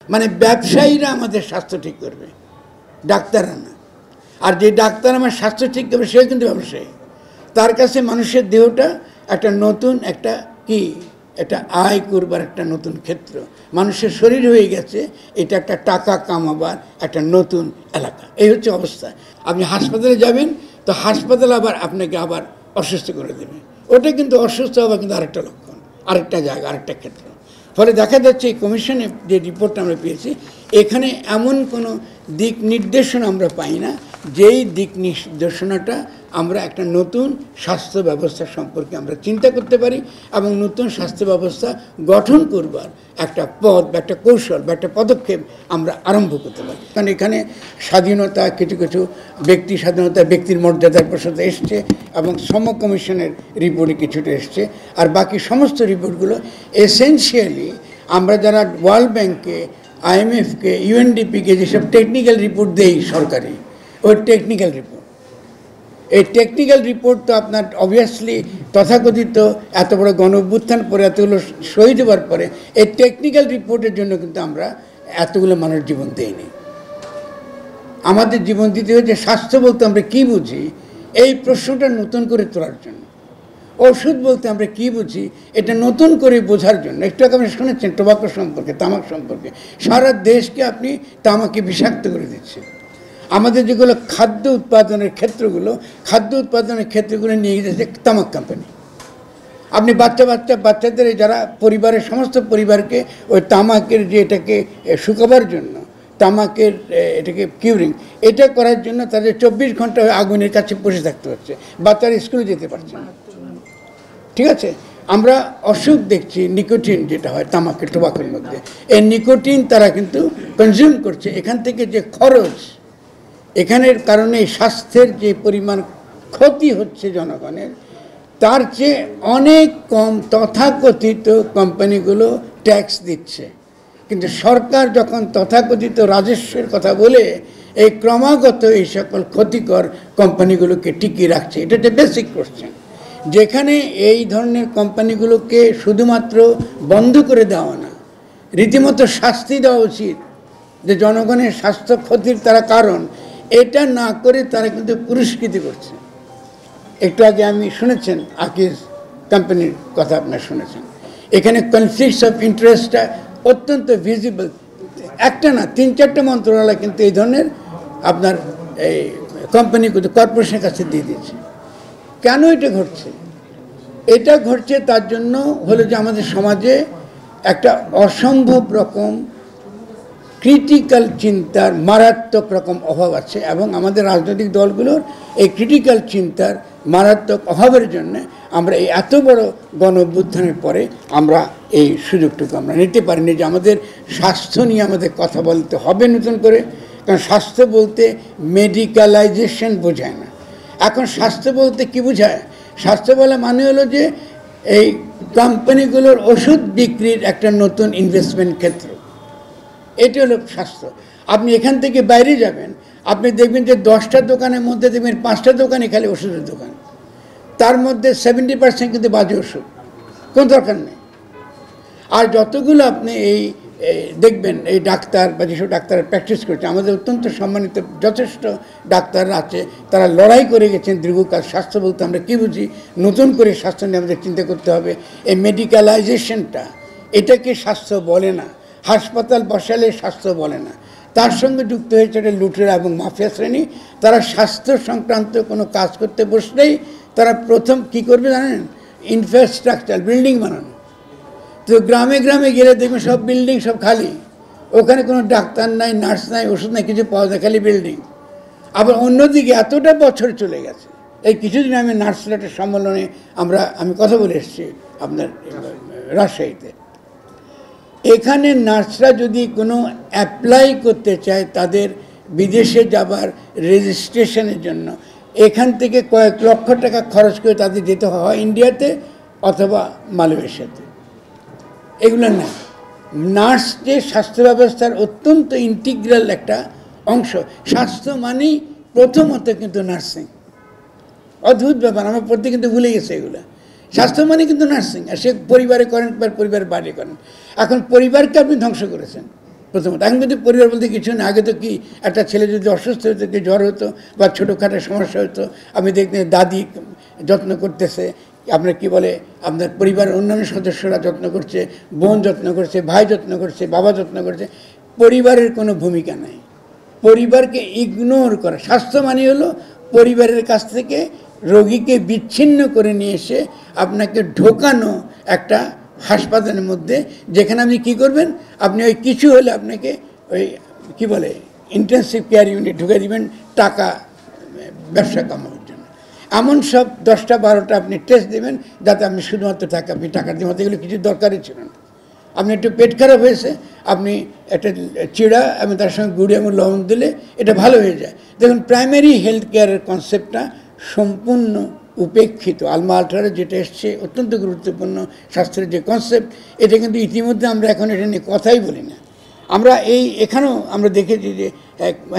মানে ব্যবসায়ীরা আমাদের স্বাস্থ্য ঠিক করবে, ডাক্তাররা না। আর যে ডাক্তার আমার স্বাস্থ্য ঠিক করবে সেও কিন্তু ব্যবসায়ী। তার কাছে মানুষের দেহটা একটা নতুন একটা কি একটা আয় করবার একটা নতুন ক্ষেত্র, মানুষের শরীর হয়ে গেছে এটা একটা টাকা কামাবার একটা নতুন এলাকা। এই হচ্ছে অবস্থা। আপনি হাসপাতালে যাবেন তো হাসপাতাল আবার আপনাকে আবার অসুস্থ করে দেবে, ওটা কিন্তু অসুস্থ হওয়া কিন্তু আরেকটা লক্ষণ, আরেকটা জায়গা, আরেকটা ক্ষেত্র। ফলে দেখা যাচ্ছে এই কমিশনের যে রিপোর্টটা আমরা পেয়েছি এখানে এমন কোনো দিক নির্দেশনা আমরা পাই না যেই দিক নির্দেশনাটা আমরা একটা নতুন স্বাস্থ্য ব্যবস্থা সম্পর্কে আমরা চিন্তা করতে পারি এবং নতুন স্বাস্থ্য ব্যবস্থা গঠন করবার একটা পথ বা একটা কৌশল বা একটা পদক্ষেপ আমরা আরম্ভ করতে পারি। কারণ এখানে স্বাধীনতা, কিছু কিছু ব্যক্তি স্বাধীনতা, ব্যক্তির মর্যাদার প্রশ্নটা এসছে এবং শ্রম কমিশনের রিপোর্টে কিছুটা এসছে। আর বাকি সমস্ত রিপোর্টগুলো এসেনশিয়ালি আমরা যারা ওয়ার্ল্ড ব্যাংকে, IMF-কে, UNDP-কে যেসব টেকনিক্যাল রিপোর্ট দেই সরকারি, ওই টেকনিক্যাল রিপোর্ট, এই টেকনিক্যাল রিপোর্ট তো আপনার অবভিয়াসলি তথাকথিত এত বড় গণ অভ্যুত্থান পরে এতগুলো শহীদ হওয়ার পরে এই টেকনিক্যাল রিপোর্টের জন্য কিন্তু আমরা এতগুলো মানুষ জীবন দেইনি। আমাদের জীবন দিতে হয়েছে স্বাস্থ্য বলতে আমরা কী বুঝি এই প্রশ্নটা নতুন করে তোলার জন্য, ওষুধ বলতে আমরা কী বুঝি এটা নতুন করে বোঝার জন্য। একটু আগে আপনি শুনেছেন টোবাকো সম্পর্কে, তামাক সম্পর্কে। সারা দেশকে আপনি তামাকে বিষাক্ত করে দিচ্ছেন। আমাদের যেগুলো খাদ্য উৎপাদনের ক্ষেত্রগুলো নিয়ে গেছে তামাক কোম্পানি। আপনি বাচ্চাদের যারা পরিবারের সমস্ত পরিবারকে ওই তামাকের যে এটাকে শুকাবার জন্য, তামাকের এটাকে কিউরিং, এটা করার জন্য তাদের 24 ঘন্টা আগুনের কাছে বসে থাকতে হচ্ছে, বাচ্চারা স্কুলে যেতে পারছে না। ঠিক আছে, আমরা অসুখ দেখছি নিকোটিন যেটা হয় তামাকের, টোবাকোর মধ্যে, এই নিকোটিন তারা কিন্তু কনজিউম করছে। এখান থেকে যে খরচ, এখানের কারণে স্বাস্থ্যের যে পরিমাণ ক্ষতি হচ্ছে জনগণের, তার চেয়ে অনেক কম তথাকথিত কোম্পানিগুলো ট্যাক্স দিচ্ছে। কিন্তু সরকার যখন তথাকথিত রাজস্বের কথা বলে এই ক্রমাগত এই সকল ক্ষতিকর কোম্পানিগুলোকে টিকিয়ে রাখছে, এটা হচ্ছে বেসিক কোশ্চেন। যেখানে এই ধরনের কোম্পানিগুলোকে শুধুমাত্র বন্ধ করে দেওয়া না, রীতিমতো শাস্তি দেওয়া উচিত যে জনগণের স্বাস্থ্য ক্ষতির তারা কারণ, এটা না করে তারা কিন্তু পুরস্কৃতি করছে। একটু আগে আমি শুনেছেন আকিজ কোম্পানির কথা, আপনার শুনেছেন। এখানে কনফ্লিক্টস অফ ইন্টারেস্টটা অত্যন্ত ভিজিবল। একটা না, 3-4টে মন্ত্রণালয় কিন্তু এই ধরনের আপনার এই কোম্পানি কিন্তু কর্পোরেশনের কাছে দিয়ে দিচ্ছে। কেন এটা ঘটছে? এটা ঘটছে তার জন্য হলো যে আমাদের সমাজে একটা অসম্ভব রকম ক্রিটিক্যাল চিন্তার মারাত্মক রকম অভাব আছে এবং আমাদের রাজনৈতিক দলগুলোর এই ক্রিটিক্যাল চিন্তার মারাত্মক অভাবের জন্য আমরা এই এত বড় গণ অভ্যুত্থানের পরে আমরা এই সুযোগটুকু আমরা নিতে পারিনি যে আমাদের স্বাস্থ্য নিয়ে আমাদের কথা বলতে হবে নতুন করে। কারণ স্বাস্থ্য বলতে মেডিকেলাইজেশন বোঝায় না। এখন স্বাস্থ্য বলতে কি বোঝায়? স্বাস্থ্য বলা মানে হলো যে এই কোম্পানিগুলোর ওষুধ বিক্রির একটা নতুন ইনভেস্টমেন্ট ক্ষেত্র, এটি হলো স্বাস্থ্য। আপনি এখান থেকে বাইরে যাবেন, আপনি দেখবেন যে 10টা দোকানের মধ্যে দেখবেন 5টা দোকানই খালি ওষুধের দোকান, তার মধ্যে 70% কিন্তু বাজে ওষুধ, কোনো দরকার নেই। আর যতগুলো আপনি এই দেখবেন এই ডাক্তার বা যেসব ডাক্তার প্র্যাকটিস করছে, আমাদের অত্যন্ত সম্মানিত যথেষ্ট ডাক্তাররা আছে, তারা লড়াই করে গেছেন দীর্ঘকাল। স্বাস্থ্য বলতে আমরা কী বুঝি, নতুন করে স্বাস্থ্য নিয়ে আমাদের চিন্তা করতে হবে। এই মেডিকেলাইজেশনটা, এটাকে স্বাস্থ্য বলে না। হাসপাতাল বসালে স্বাস্থ্য বলে না। তার সঙ্গে যুক্ত হয়েছে একটা লুটেরা এবং মাফিয়া শ্রেণী। তারা স্বাস্থ্য সংক্রান্ত কোনো কাজ করতে বসলেই তারা প্রথম কি করবে জানেন? ইনফ্রাস্ট্রাকচার, বিল্ডিং বানানো। তো গ্রামে গ্রামে গেলে দেখবেন সব বিল্ডিং সব খালি, ওখানে কোনো ডাক্তার নাই, নার্স নাই, ওষুধ নাই, কিছু পাওয়া যায়, খালি বিল্ডিং। আবার অন্যদিকে এতটা বছর চলে গেছে, এই কিছুদিন আমি নার্সলেটের সম্মেলনে আমি কথা বলে এসেছি আপনার রাজশাহীতে। এখানে নার্সরা যদি কোনো অ্যাপ্লাই করতে চায় তাদের বিদেশে যাবার রেজিস্ট্রেশনের জন্য, এখান থেকে কয়েক লক্ষ টাকা খরচ করে তাদের যেতে হয় ইন্ডিয়াতে অথবা মালয়েশিয়াতে। এগুলো না, নার্স যে স্বাস্থ্য ব্যবস্থার অত্যন্ত ইন্টিগ্রাল একটা অংশ। স্বাস্থ্য মানেই প্রথমত কিন্তু নার্সিং। অদ্ভুত ব্যাপার, আমার প্রত্যেক কিন্তু ভুলে গেছে এগুলো। স্বাস্থ্য মানে কিন্তু নার্সিং, আর সে পরিবারে করেন বা পরিবারের বাইরে করেন। এখন পরিবারকে আপনি ধ্বংস করেছেন, প্রথমত। এখন কিন্তু পরিবার বলতে কিছু না, আগে তো কি একটা ছেলে যদি অসুস্থ হতো, কি জ্বর হতো বা ছোটোখাটো সমস্যা হতো, আপনি দেখতেন দাদি যত্ন করতেছে, আপনার কি বলে আপনার পরিবারের অন্যান্য সদস্যরা যত্ন করছে, বোন যত্ন করছে, ভাই যত্ন করছে, বাবা যত্ন করছে। পরিবারের কোনো ভূমিকা নাই, পরিবারকে ইগনোর করা। স্বাস্থ্য মানে হলো পরিবারের কাছ থেকে রোগীকে বিচ্ছিন্ন করে নিয়ে এসে আপনাকে ঢোকানো একটা হাসপাতালের মধ্যে, যেখানে আপনি কী করবেন, আপনি ওই কিছু হলে আপনাকে ওই কী বলে ইন্টেন্সিভ কেয়ার ইউনিট ঢুকে দিবেন টাকা ব্যবসা কামানোর জন্য। এমন সব 10টা 12টা আপনি টেস্ট দেবেন যাতে আপনি শুধুমাত্র আপনি টাকা দিবেন। এগুলো কিছু দরকারই ছিল না। আপনি একটু পেট খারাপ হয়েছে, আপনি একটা চিড়া এবং তার সঙ্গে গুড়ি এবং লবণ দিলে এটা ভালো হয়ে যায়। দেখুন, প্রাইমারি হেলথ কেয়ারের কনসেপ্টটা সম্পূর্ণ উপেক্ষিত। আলমা আলট্রারে যেটা এসছে অত্যন্ত গুরুত্বপূর্ণ স্বাস্থ্যের যে কনসেপ্ট, এটা কিন্তু ইতিমধ্যে আমরা এখন এটা নিয়ে কথাই বলি না। আমরা এখানেও আমরা দেখেছি যে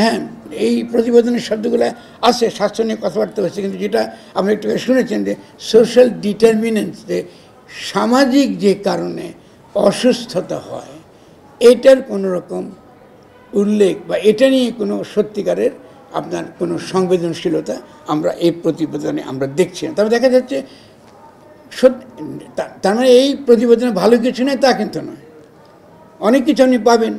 হ্যাঁ, এই প্রতিবেদনের শব্দগুলো আছে, স্বাস্থ্য নিয়ে কথাবার্তা হচ্ছে, কিন্তু যেটা আমরা একটু শুনেছেন যে সোশ্যাল ডিটারমিনেন্টস, যে সামাজিক যে কারণে অসুস্থতা হয়, এটার কোনো রকম উল্লেখ বা এটা নিয়ে কোনো সত্যিকারের আপনার কোনো সংবেদনশীলতা আমরা এই প্রতিবেদনে আমরা দেখছি না। তবে দেখা যাচ্ছে তার মানে এই প্রতিবেদনে ভালো কিছু নেই তা কিন্তু নয়, অনেক কিছু আপনি পাবেন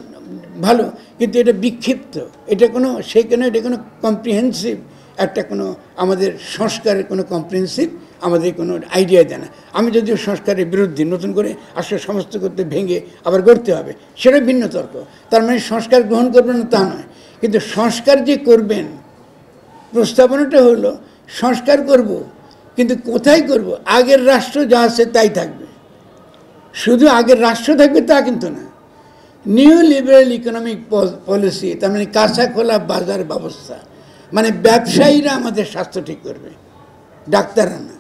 ভালো, কিন্তু এটা বিক্ষিপ্ত, এটা কোনো সেখানে এটা কোনো কম্প্রিহেন্সিভ একটা কোনো আমাদের সংস্কারের কোনো কম্প্রিহেন্সিভ আমাদের কোনো আইডিয়া দেয় না। আমি যদিও সংস্কারের বিরুদ্ধে, নতুন করে আসলে সমস্ত করতে ভেঙে আবার গড়তে হবে, সেটা ভিন্ন তর্ক। তার মানে সংস্কার গ্রহণ করবেন না তা নয়, কিন্তু সংস্কার যে করবেন, প্রস্তাবনাটা হলো সংস্কার করব, কিন্তু কোথায় করব? আগের রাষ্ট্র যা আছে তাই থাকবে, শুধু আগের রাষ্ট্র থাকবে তা কিন্তু না। নিউ লিবারেল ইকোনমিক পলিসি, তার মানে কাঁচা খোলা বাজার ব্যবস্থা, মানে ব্যবসায়ীরা আমাদের স্বাস্থ্য ঠিক করবে, ডাক্তাররা না।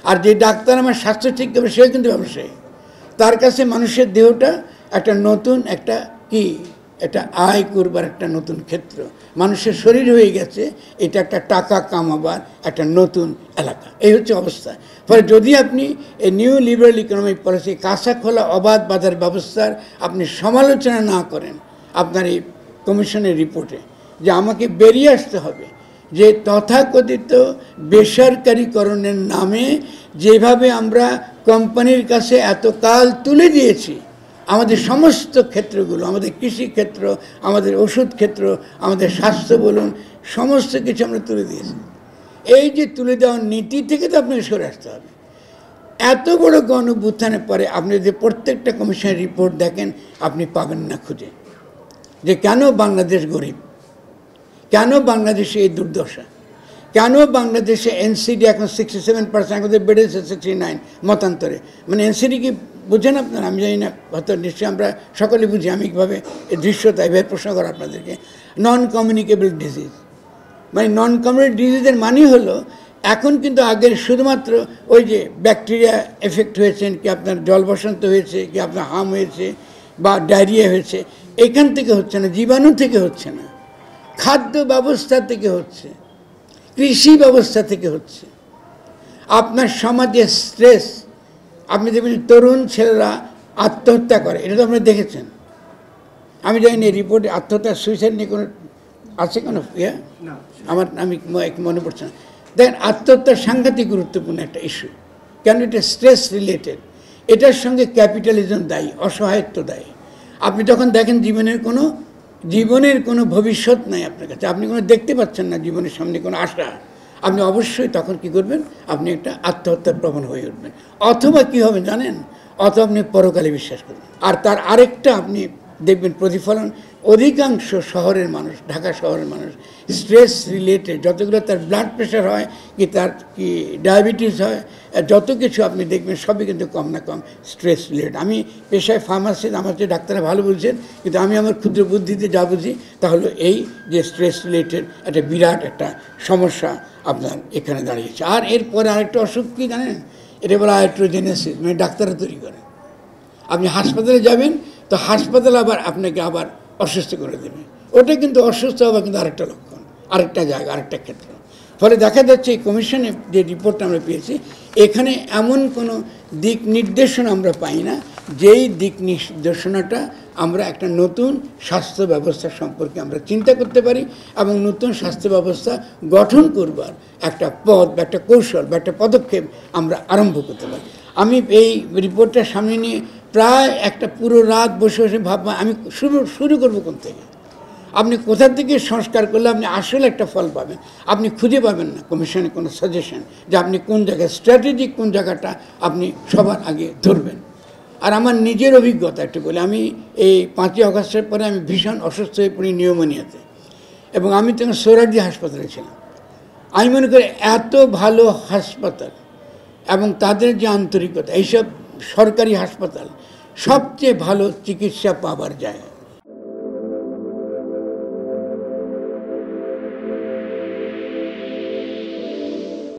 আর যে ডাক্তার আমার স্বাস্থ্য ঠিক করবে সে কিন্তু ব্যবসায়ী। তার কাছে মানুষের দেহটা একটা নতুন একটা কি একটা আয় করবার একটা নতুন ক্ষেত্র, মানুষের শরীর হয়ে গেছে এটা একটা টাকা কামাবার একটা নতুন এলাকা। এই হচ্ছে অবস্থা। ফলে যদি আপনি এই নিউ লিবারেল ইকোনমিক পলিসি, কাঁচা খোলা অবাধ বাজার ব্যবস্থার আপনি সমালোচনা না করেন আপনার এই কমিশনের রিপোর্টে, যে আমাকে বেরিয়ে আসতে হবে যে তথাকথিত বেসরকারীকরণের নামে যেভাবে আমরা কোম্পানির কাছে এতকাল তুলে দিয়েছি আমাদের সমস্ত ক্ষেত্রগুলো, আমাদের কৃষিক্ষেত্র, আমাদের ওষুধ ক্ষেত্র, আমাদের স্বাস্থ্য বলুন, সমস্ত কিছু আমরা তুলে দিয়েছি। এই যে তুলে দেওয়ার নীতি থেকে তো আপনাকে সরে আসতে হবে। এত বড় গণঅভ্যুত্থানের পরে আপনি যদি প্রত্যেকটা কমিশনের রিপোর্ট দেখেন, আপনি পাবেন না খুঁজে যে কেন বাংলাদেশ গরিব, কেন বাংলাদেশে এই দুর্দশা, কেন বাংলাদেশে এনসিডি এখন 67%, আমাদের বেড়েছে 69 মতান্তরে। মানে এনসিডি কি বুঝেন আপনারা? আমি জানি না, হয়তো নিশ্চয়ই আমরা সকলে বুঝি। আমি কীভাবে দৃশ্যতা এভাবে প্রশ্ন করা আপনাদেরকে। নন কমিউনিকেবল ডিজিজ, মানে নন কমিউনিকেবল ডিজিজের মানে হলো এখন কিন্তু আগের শুধুমাত্র ওই যে ব্যাকটেরিয়া এফেক্ট হয়েছেন, কি আপনার জল বসন্ত হয়েছে, কি আপনার হাম হয়েছে বা ডায়রিয়া হয়েছে, এখান থেকে হচ্ছে না, জীবাণু থেকে হচ্ছে না, খাদ্য ব্যবস্থা থেকে হচ্ছে, কৃষি ব্যবস্থা থেকে হচ্ছে, আপনার সমাজে স্ট্রেস। আপনি দেখবেন তরুণ ছেলেরা আত্মহত্যা করে, এটা তো আপনি দেখেছেন। আমি জানি না রিপোর্টে আত্মহত্যা সুইসাইড নিয়ে কোনো আছে কোনো আমি মনে পড়ছে না। দেখেন, আত্মহত্যার সাংঘাতিক গুরুত্বপূর্ণ একটা ইস্যু, কেন এটা স্ট্রেস রিলেটেড। এটার সঙ্গে ক্যাপিটালিজম দায়ী, অসহায়ত্ব দায়ী। আপনি যখন দেখেন জীবনের কোনো ভবিষ্যৎ নাই আপনার কাছে, আপনি কোনো দেখতে পাচ্ছেন না জীবনের সামনে কোনো আশা, আপনি অবশ্যই তখন কি করবেন, আপনি একটা আত্মহত্যার প্রবণ হয়ে উঠবেন। অথবা কী হবে জানেন, অথবা আপনি পরকালে বিশ্বাস করবেন। আর তার আরেকটা আপনি দেখবেন প্রতিফলন, অধিকাংশ শহরের মানুষ, ঢাকা শহরের মানুষ স্ট্রেস রিলেটেড যতগুলো তার ব্লাড প্রেশার হয়, কি তার কি ডায়াবেটিস হয়, যত কিছু আপনি দেখবেন সবই কিন্তু কম না কম স্ট্রেস রিলেটেড। আমি পেশায় ফার্মাসিস্ট, আমার যে ডাক্তাররা ভালো বলছেন, কিন্তু আমি আমার ক্ষুদ্র বুদ্ধিতে যা বুঝি তাহলে এই যে স্ট্রেস রিলেটেড একটা বিরাট একটা সমস্যা আপনার এখানে দাঁড়িয়েছে। আর এরপরে আরেকটা অসুখ কি জানেন, এটা বলা হাইড্রোজেনেসিস, মানে ডাক্তাররা তৈরি করে। আপনি হাসপাতালে যাবেন তো হাসপাতাল আবার আপনাকে আবার অসুস্থ করে দেবে, ওটা কিন্তু অসুস্থ হওয়া কিন্তু আরেকটা লক্ষণ, আরেকটা জায়গা, আরেকটা ক্ষেত্র। ফলে দেখা যাচ্ছে এই কমিশনে যে রিপোর্টটা আমরা পেয়েছি, এখানে এমন কোনো দিক নির্দেশনা আমরা পাই না যেই দিক নির্দেশনাটা আমরা একটা নতুন স্বাস্থ্য ব্যবস্থা সম্পর্কে আমরা চিন্তা করতে পারি এবং নতুন স্বাস্থ্য ব্যবস্থা গঠন করবার একটা পথ বা একটা কৌশল বা একটা পদক্ষেপ আমরা আরম্ভ করতে পারি। আমি এই রিপোর্টটা সামনে নিয়ে প্রায় একটা পুরো রাত বসে বসে ভাববো আমি শুরু করবো কোন থেকে। আপনি কোথা থেকে সংস্কার করলে আপনি আসলে একটা ফল পাবেন, আপনি খুঁজে পাবেন না কমিশনে কোনো সাজেশন যে আপনি কোন জায়গায় স্ট্র্যাটেজিক কোন জায়গাটা আপনি সবার আগে ধরবেন। আর আমার নিজের অভিজ্ঞতা একটু বলে, আমি এই 5ই আগস্টের পরে আমি ভীষণ অসুস্থ হয়ে পড়ি নিউমোনিয়াতে, এবং আমি তখন সোহরাওয়ার্দী হাসপাতালে ছিলাম। আমি মনে করি এত ভালো হাসপাতাল এবং তাদের যে আন্তরিকতা, এইসব সরকারি হাসপাতাল সবচেয়ে ভালো চিকিৎসা পাবার জায়গা।